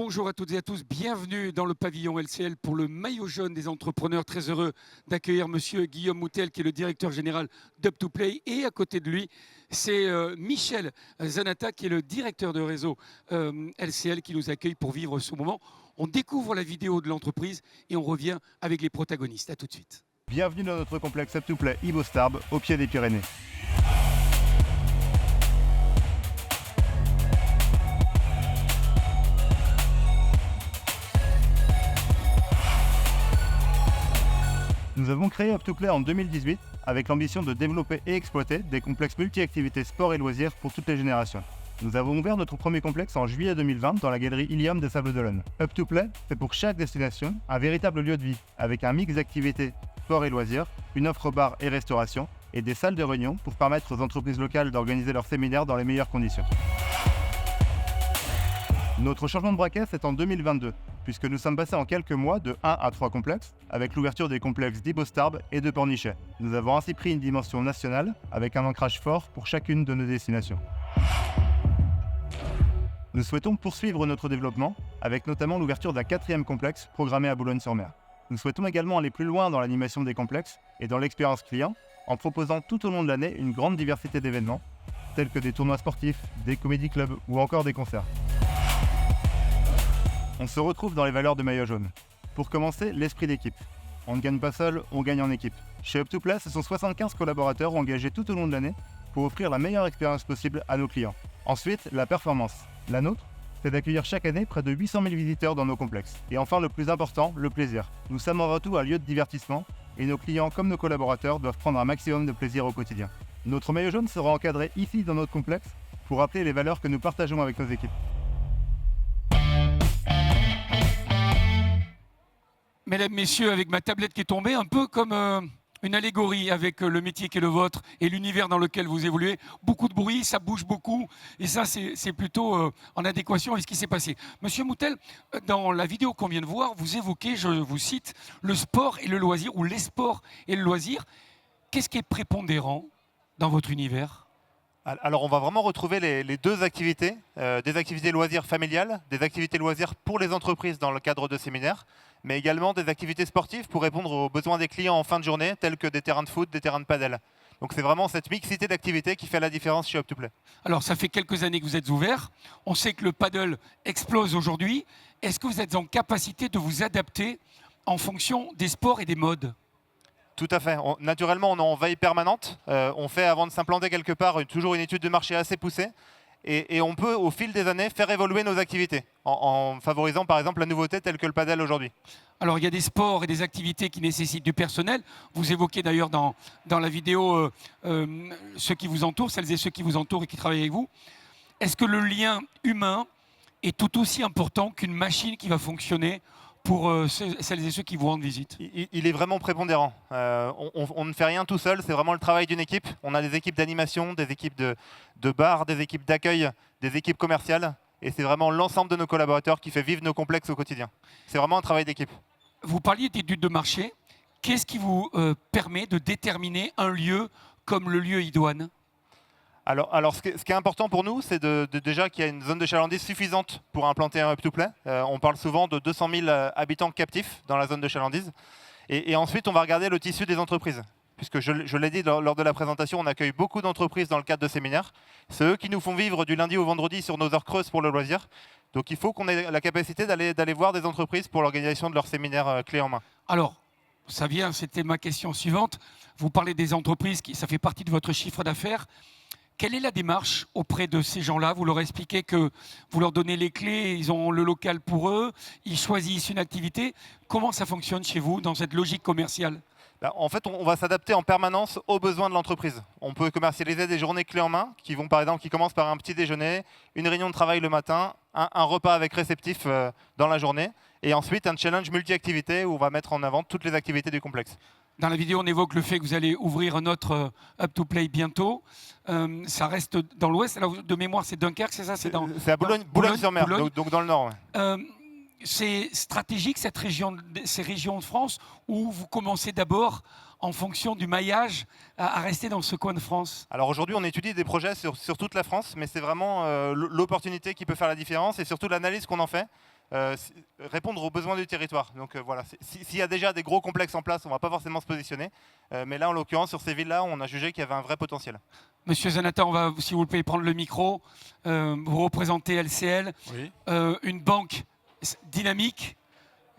Bonjour à toutes et à tous, bienvenue dans le pavillon LCL pour le maillot jaune des entrepreneurs. Très heureux d'accueillir monsieur Guillaume Moutel qui est le directeur général d'Up2Play, et à côté de lui c'est Michel Zanata qui est le directeur de réseau LCL qui nous accueille pour vivre ce moment. On découvre la vidéo de l'entreprise et on revient avec les protagonistes. À tout de suite. Bienvenue dans notre complexe Up2Play Ibostarb au pied des Pyrénées. Nous avons créé Up2Play en 2018 avec l'ambition de développer et exploiter des complexes multi-activités sport et loisirs pour toutes les générations. Nous avons ouvert notre premier complexe en juillet 2020 dans la galerie Ilium des Sables d'Olonne. Up2Play, c'est pour chaque destination un véritable lieu de vie avec un mix d'activités sport et loisirs, une offre bar et restauration et des salles de réunion pour permettre aux entreprises locales d'organiser leurs séminaires dans les meilleures conditions. Notre changement de braquet, c'est en 2022, puisque nous sommes passés en quelques mois de 1 à 3 complexes, avec l'ouverture des complexes d'Ibostarb et de Pornichet. Nous avons ainsi pris une dimension nationale, avec un ancrage fort pour chacune de nos destinations. Nous souhaitons poursuivre notre développement, avec notamment l'ouverture d'un 4e complexe programmé à Boulogne-sur-Mer. Nous souhaitons également aller plus loin dans l'animation des complexes et dans l'expérience client, en proposant tout au long de l'année une grande diversité d'événements, tels que des tournois sportifs, des comédie clubs ou encore des concerts. On se retrouve dans les valeurs de maillot jaune. Pour commencer, l'esprit d'équipe. On ne gagne pas seul, on gagne en équipe. Chez Up2Play, ce sont 75 collaborateurs engagés tout au long de l'année pour offrir la meilleure expérience possible à nos clients. Ensuite, la performance. La nôtre, c'est d'accueillir chaque année près de 800 000 visiteurs dans nos complexes. Et enfin, le plus important, le plaisir. Nous sommes avant tout un lieu de divertissement et nos clients comme nos collaborateurs doivent prendre un maximum de plaisir au quotidien. Notre maillot jaune sera encadré ici dans notre complexe pour rappeler les valeurs que nous partageons avec nos équipes. Mesdames, messieurs, avec ma tablette qui est tombée, un peu comme une allégorie avec le métier qui est le vôtre et l'univers dans lequel vous évoluez. Beaucoup de bruit, ça bouge beaucoup et ça c'est plutôt en adéquation avec ce qui s'est passé. Monsieur Moutel, dans la vidéo qu'on vient de voir, vous évoquez, je vous cite, le sport et le loisir, ou les sports et le loisir. Qu'est-ce qui est prépondérant dans votre univers ? Alors on va vraiment retrouver les deux activités, des activités loisirs familiales, des activités loisirs pour les entreprises dans le cadre de séminaires, mais également des activités sportives pour répondre aux besoins des clients en fin de journée, tels que des terrains de foot, des terrains de padel. Donc c'est vraiment cette mixité d'activités qui fait la différence chez Up2Play. Alors ça fait quelques années que vous êtes ouvert, on sait que le paddle explose aujourd'hui. Est-ce que vous êtes en capacité de vous adapter en fonction des sports et des modes ? Tout à fait. Naturellement, on est en veille permanente. On fait, avant de s'implanter quelque part, toujours une étude de marché assez poussée. Et on peut, au fil des années, faire évoluer nos activités en favorisant, par exemple, la nouveauté telle que le padel aujourd'hui. Alors, il y a des sports et des activités qui nécessitent du personnel. Vous évoquez d'ailleurs dans la vidéo ceux qui vous entourent, celles et ceux qui vous entourent et qui travaillent avec vous. Est-ce que le lien humain est tout aussi important qu'une machine qui va fonctionner pour celles et ceux qui vous rendent visite? Il est vraiment prépondérant. On ne fait rien tout seul, c'est vraiment le travail d'une équipe. On a des équipes d'animation, des équipes de bar, des équipes d'accueil, des équipes commerciales. Et c'est vraiment l'ensemble de nos collaborateurs qui fait vivre nos complexes au quotidien. C'est vraiment un travail d'équipe. Vous parliez d'études de marché. Qu'est-ce qui vous permet de déterminer un lieu comme le lieu idoine ? Alors ce qui est important pour nous, c'est déjà qu'il y a une zone de chalandise suffisante pour implanter un Up2Play. On parle souvent de 200 000 habitants captifs dans la zone de chalandise. Et ensuite, on va regarder le tissu des entreprises. Puisque je l'ai dit lors de la présentation, on accueille beaucoup d'entreprises dans le cadre de séminaires. C'est eux qui nous font vivre du lundi au vendredi sur nos heures creuses pour le loisir. Donc il faut qu'on ait la capacité d'aller voir des entreprises pour l'organisation de leurs séminaires clés en main. Alors, c'était ma question suivante. Vous parlez des entreprises, ça fait partie de votre chiffre d'affaires. Quelle est la démarche auprès de ces gens-là? Vous leur expliquez que vous leur donnez les clés, ils ont le local pour eux, ils choisissent une activité. Comment ça fonctionne chez vous dans cette logique commerciale? En fait, on va s'adapter en permanence aux besoins de l'entreprise. On peut commercialiser des journées clés en main qui commencent par un petit déjeuner, une réunion de travail le matin, un repas avec réceptif dans la journée, et ensuite un challenge multi-activités où on va mettre en avant toutes les activités du complexe. Dans la vidéo, on évoque le fait que vous allez ouvrir un autre Up2Play bientôt. Ça reste dans l'ouest. De mémoire, c'est Dunkerque, c'est ça? C'est à Boulogne-sur-Mer, donc dans le nord. Ouais. C'est stratégique, ces régions de France, où vous commencez d'abord, en fonction du maillage, à rester dans ce coin de France? Alors aujourd'hui, on étudie des projets sur toute la France, mais c'est vraiment l'opportunité qui peut faire la différence et surtout l'analyse qu'on en fait. répondre aux besoins du territoire. Donc voilà, s'il y a déjà des gros complexes en place, on ne va pas forcément se positionner. Mais là, en l'occurrence, sur ces villes-là, on a jugé qu'il y avait un vrai potentiel. Monsieur Zanata, on va, si vous le pouvez prendre le micro, vous représentez LCL, Oui. une banque dynamique.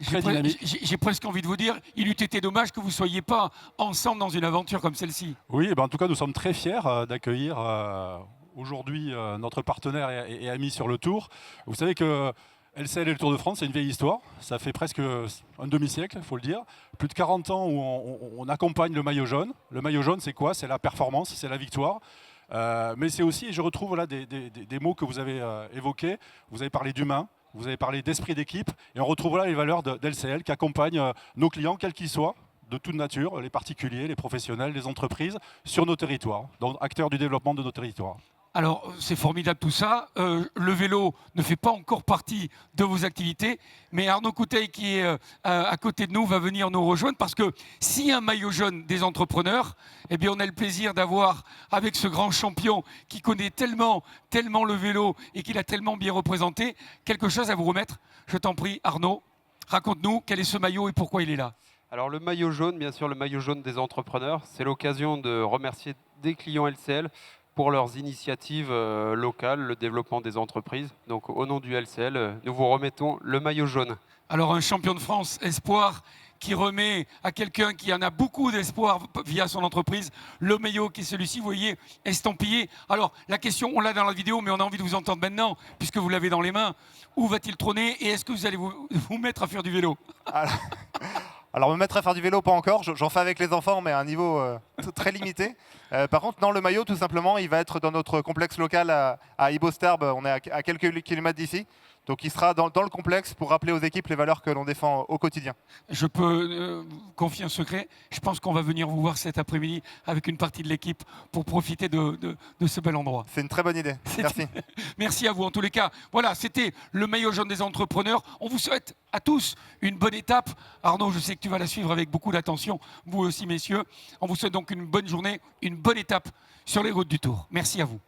Très dynamique. J'ai presque envie de vous dire, il eût été dommage que vous ne soyez pas ensemble dans une aventure comme celle-ci. Oui, eh ben, en tout cas, nous sommes très fiers d'accueillir aujourd'hui notre partenaire et ami sur le Tour. Vous savez que LCL et le Tour de France, c'est une vieille histoire. Ça fait presque un demi-siècle, il faut le dire. Plus de 40 ans où on accompagne le maillot jaune. Le maillot jaune, c'est quoi? C'est la performance, c'est la victoire. Mais c'est aussi, et je retrouve là, des mots que vous avez évoqués. Vous avez parlé d'humain. Vous avez parlé d'esprit d'équipe et on retrouve là les valeurs d'LCL qui accompagnent nos clients, quels qu'ils soient, de toute nature, les particuliers, les professionnels, les entreprises, sur nos territoires, donc acteurs du développement de nos territoires. Alors, c'est formidable tout ça. Le vélo ne fait pas encore partie de vos activités, mais Arnaud Couteil, qui est à côté de nous, va venir nous rejoindre parce que si un maillot jaune des entrepreneurs, eh bien, on a le plaisir d'avoir, avec ce grand champion qui connaît tellement le vélo et qui l'a tellement bien représenté, quelque chose à vous remettre. Je t'en prie, Arnaud, raconte-nous quel est ce maillot et pourquoi il est là. Alors le maillot jaune, bien sûr, le maillot jaune des entrepreneurs, c'est l'occasion de remercier des clients LCL pour leurs initiatives locales, le développement des entreprises. Donc au nom du LCL, nous vous remettons le maillot jaune. Alors un champion de France espoir qui remet à quelqu'un qui en a beaucoup d'espoir via son entreprise le maillot qui est celui-ci, vous voyez, estampillé. Alors la question, on l'a dans la vidéo, mais on a envie de vous entendre maintenant, puisque vous l'avez dans les mains. Où va-t-il trôner et est-ce que vous allez vous mettre à faire du vélo? Alors me mettre à faire du vélo, pas encore. J'en fais avec les enfants, mais à un niveau très limité. Par contre, non, le maillot, tout simplement, il va être dans notre complexe local à Ibosterbe. On est à quelques kilomètres d'ici. Donc il sera dans le complexe pour rappeler aux équipes les valeurs que l'on défend au quotidien. Je peux confier un secret. Je pense qu'on va venir vous voir cet après-midi avec une partie de l'équipe pour profiter de ce bel endroit. C'est une très bonne idée. Merci. Merci à vous. En tous les cas, voilà, c'était le maillot jaune des entrepreneurs. On vous souhaite à tous une bonne étape. Arnaud, je sais que tu vas la suivre avec beaucoup d'attention. Vous aussi, messieurs. On vous souhaite donc une bonne journée, une bonne étape sur les routes du Tour. Merci à vous.